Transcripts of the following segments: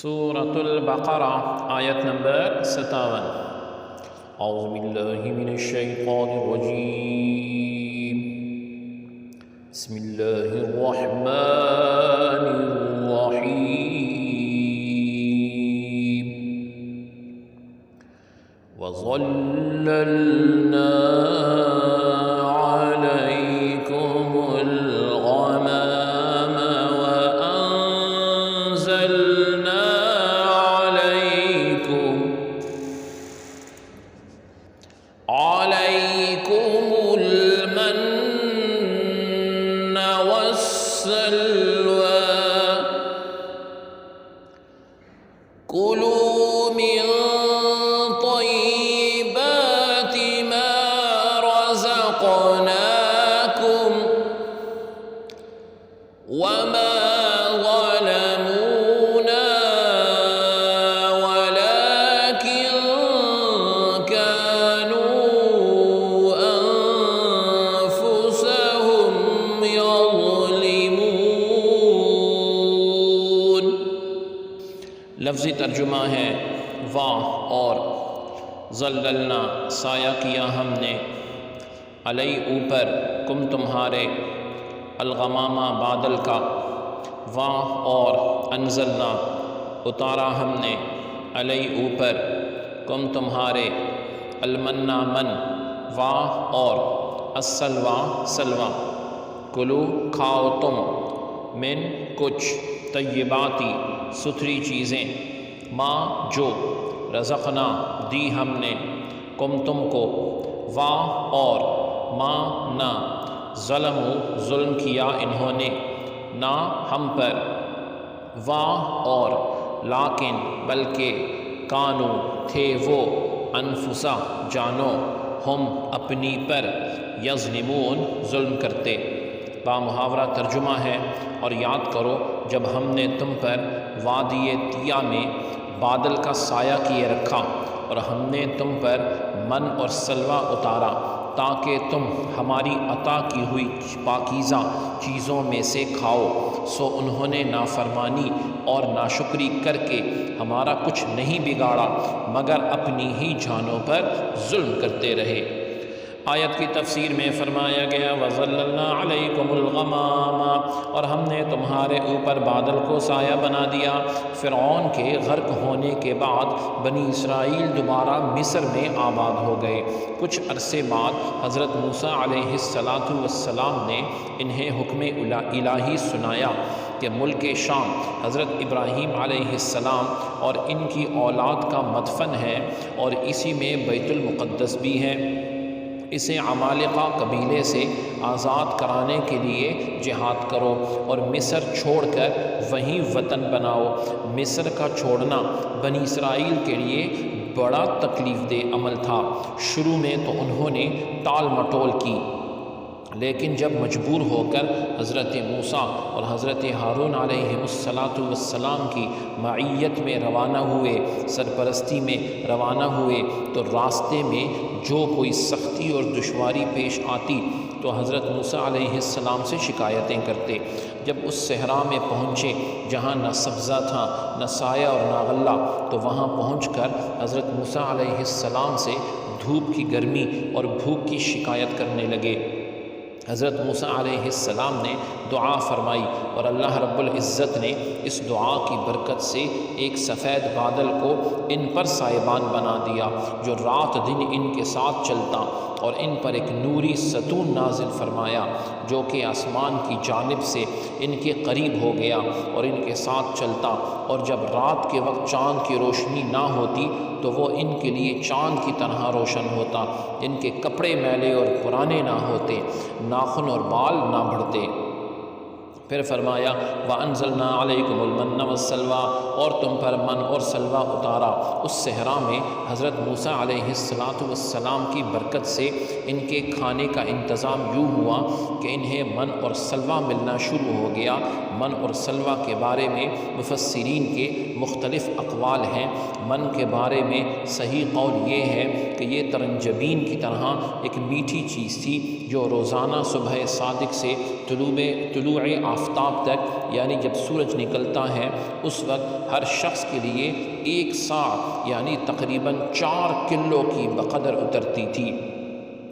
سورة البقرہ آیت نمبر 57۔ اعوذ باللہ من الشیطان الرجیم، بسم اللہ الرحمن الرحیم۔ وَظَلَّلْنَا عَلَيْكُمُ الْغَمَامَ وَأَنزَلْنَا عَلَيْكُمُ الْمَنَّ وَالسَّلْوَىٰ كُلُوا مِن طَيِّبَاتِ مَا رَزَقْنَاكُمْ وَمَا ظَلَمُونَا وَلَٰكِن كَانُوا أَنفُسَهُمْ يَظْلِمُونَ۔ لفظی ترجمہ ہے واہ اور، ظللنا سایہ کیا ہم نے، علی اوپر، کم تمہارے، الغمامہ بادل کا، واہ اور، انزلنا اتارا ہم نے، علی اوپر، کم تمہارے، المنّ من، واہ اور، السلویٰ سلویٰ، کلو کھاؤ تم، من کچھ، طیباتی ستھری چیزیں، ما جو، رزقنا دی ہم نے، کم تم کو، واہ اور، ما نہ، ظلموا ظلم کیا انہوں نے، نہ ہم پر، واہ اور، لیکن بلکہ، کانو تھے وہ، انفسا جانو، ہم اپنی پر، یظلمون ظلم کرتے۔ بامحاورہ ترجمہ ہے، اور یاد کرو جب ہم نے تم پر وادی طیہ میں بادل کا سایہ کیے رکھا اور ہم نے تم پر من اور سلویٰ اتارا تاکہ تم ہماری عطا کی ہوئی پاکیزہ چیزوں میں سے کھاؤ، سو انہوں نے نافرمانی اور ناشکری کر کے ہمارا کچھ نہیں بگاڑا مگر اپنی ہی جانوں پر ظلم کرتے رہے۔ آیت کی تفسیر میں فرمایا گیا وَظَلَّلْنَا عَلَيْكُمُ الْغَمَامَ، اور ہم نے تمہارے اوپر بادل کو سایہ بنا دیا۔ فرعون کے غرق ہونے کے بعد بنی اسرائیل دوبارہ مصر میں آباد ہو گئے۔ کچھ عرصے بعد حضرت موسیٰ علیہ السلام نے انہیں حکم الہی سنایا کہ ملک شام حضرت ابراہیم علیہ السلام اور ان کی اولاد کا مدفن ہے اور اسی میں بیت المقدس بھی ہے، اسے عمالقہ قبیلے سے آزاد کرانے کے لیے جہاد کرو اور مصر چھوڑ کر وہیں وطن بناؤ۔ مصر کا چھوڑنا بنی اسرائیل کے لیے بڑا تکلیف دہ عمل تھا۔ شروع میں تو انہوں نے ٹال مٹول کی، لیکن جب مجبور ہو کر حضرت موسیٰ اور حضرت ہارون علیہ السلام کی معیت میں روانہ ہوئے، سرپرستی میں روانہ ہوئے، تو راستے میں جو کوئی سختی اور دشواری پیش آتی تو حضرت موسیٰ علیہ السلام سے شکایتیں کرتے۔ جب اس صحرا میں پہنچے جہاں نہ سبزہ تھا نہ سایہ اور نہ غلہ، تو وہاں پہنچ کر حضرت موسیٰ علیہ السلام سے دھوپ کی گرمی اور بھوک کی شکایت کرنے لگے۔ حضرت موسیٰ علیہ السلام نے دعا فرمائی اور اللہ رب العزت نے اس دعا کی برکت سے ایک سفید بادل کو ان پر سائبان بنا دیا جو رات دن ان کے ساتھ چلتا، اور ان پر ایک نوری ستون نازل فرمایا جو کہ آسمان کی جانب سے ان کے قریب ہو گیا اور ان کے ساتھ چلتا، اور جب رات کے وقت چاند کی روشنی نہ ہوتی تو وہ ان کے لیے چاند کی طرح روشن ہوتا، ان کے کپڑے میلے اور پرانے نہ ہوتے، ناخن اور بال نہ بڑھتے۔ پھر فرمایا وَأَنزَلْنَا عَلَيْكُمُ الْمَنَّ وَالسَّلْوَىٰ، اور تم پر من اور سلویٰ اتارا۔ اس صحرا میں حضرت موسیٰ علیہ السلام کی برکت سے ان کے کھانے کا انتظام یوں ہوا کہ انہیں من اور سلویٰ ملنا شروع ہو گیا۔ من اور سلویٰ کے بارے میں مفسرین کے مختلف اقوال ہیں۔ من کے بارے میں صحیح قول یہ ہے کہ یہ ترنجبین کی طرح ایک میٹھی چیز تھی جو روزانہ صبح صادق سے طلوع آفتاب تک، یعنی جب سورج نکلتا ہے اس وقت ہر شخص کے لیے 1 سا یعنی تقریباً 4 کلو کی بقدر اترتی تھی،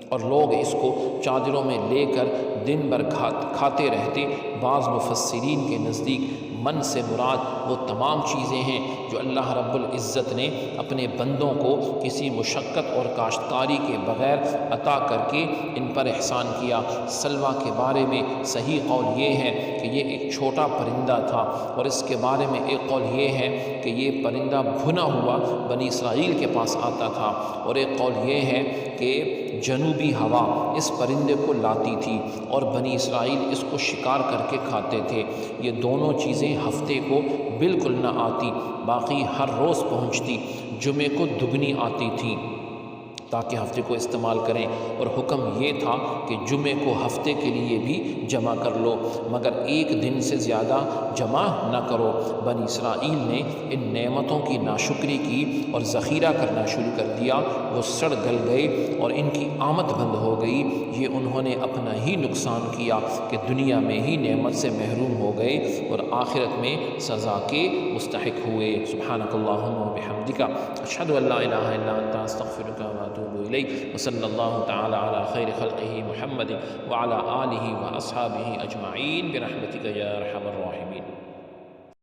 اور لوگ اس کو چادروں میں لے کر دن بھر کھاتے رہتے۔ بعض مفسرین کے نزدیک من سے مراد وہ تمام چیزیں ہیں جو اللہ رب العزت نے اپنے بندوں کو کسی مشقت اور کاشتکاری کے بغیر عطا کر کے ان پر احسان کیا۔ سلویٰ کے بارے میں صحیح قول یہ ہے کہ یہ ایک چھوٹا پرندہ تھا، اور اس کے بارے میں ایک قول یہ ہے کہ یہ پرندہ بھنا ہوا بنی اسرائیل کے پاس آتا تھا، اور ایک قول یہ ہے کہ جنوبی ہوا اس پرندے کو لاتی تھی اور بنی اسرائیل اس کو شکار کر کے کھاتے تھے۔ یہ دونوں چیزیں ہفتے کو بالکل نہ آتی، باقی ہر روز پہنچتی، جمعے کو دگنی آتی تھی تاکہ ہفتے کو استعمال کریں، اور حکم یہ تھا کہ جمعے کو ہفتے کے لیے بھی جمع کر لو، مگر 1 دن سے زیادہ جمع نہ کرو۔ بنی اسرائیل نے ان نعمتوں کی ناشکری کی اور ذخیرہ کرنا شروع کر دیا، وہ سڑ گل گئے اور ان کی آمد بند ہو گئی۔ یہ انہوں نے اپنا ہی نقصان کیا کہ دنیا میں ہی نعمت سے محروم ہو گئے اور آخرت میں سزا کے مستحق ہوئے۔ سبحانک اللہم و بحمدک، اشہد ان لا الہ الا انت، استغفرک و اتوب الیک، وصلی اللہ تعالی علی خیر خلقہ محمد وعلی آلہ واصحابہ اجمعین برحمتک یا ارحم الراحمین۔